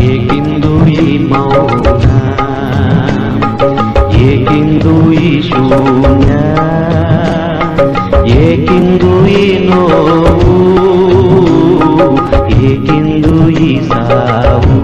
ಏಕಿಂದು ಈ ಮೌನ, ಏಕಿಂದು ಈ ಶೂನ್ಯ, ಏಕಿಂದು ಈ ನೋವು, ಏಕಿಂದು ಈ ಸಾವು.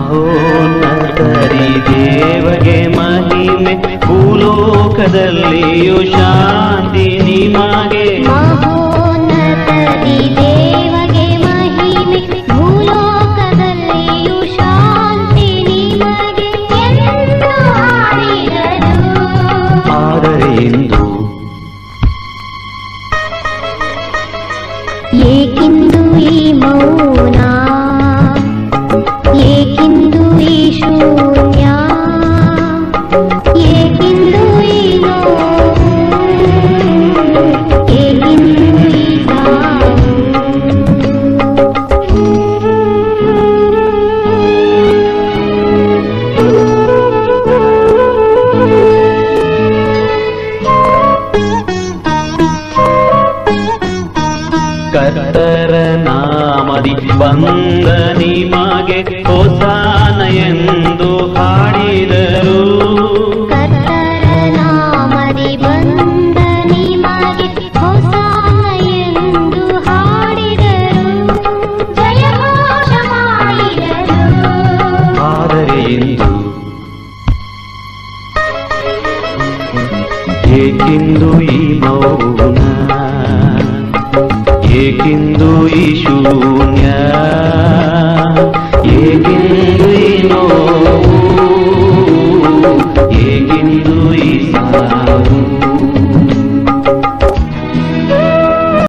ಮಹೋನ್ನತರಿ ದೇವಗೆ ಮಹಿಮೆ, ಭೂಲೋಕದಲ್ಲಿಯೂ ಶಾಂತಿ ನಿಮಗೆ. ಮಹೋನ್ನತರಿ ದೇವಗೆ ಮಹಿಮೆ, ಭೂಲೋಕದಲ್ಲಿಯೂ ಶಾಂತಿ ನಿಮಗೆ ಎಂದು ಹಾಡಿದರು. ಆದರೆ ಇಂದು ಏಕಿಂದು ಈ ಮೌನ, ಏಕಿಂದು ಈ ಶೂನ್ಯ, ಏಕಿಂದು ಈ ನೋವು, ಏಕಿಂದು ಈ ಸಾವು. ಕರ್ತರ ನಾಮದಿ ಬಂದ ನಿಮಗೆ ಹೋಸಾನ ಎಂದು ಹಾಡಿದರು. ಕರ್ತರ ನಾಮದಿ ಬಂದ ನಿಮಗೆ ಹೋಸಾನ ಎಂದು ಹಾಡಿದರು, ಜಯಘೋಷ ಮಾಡಿದರು. ಆದರೆ ಇಂದು ಏಕಿಂದು ಈ ಮೌನ, ಏಕಿಂದು ಈ ಶೂನ್ಯ, ಏಕಿಂದು ಈ ನೋವು, ಏಕಿಂದು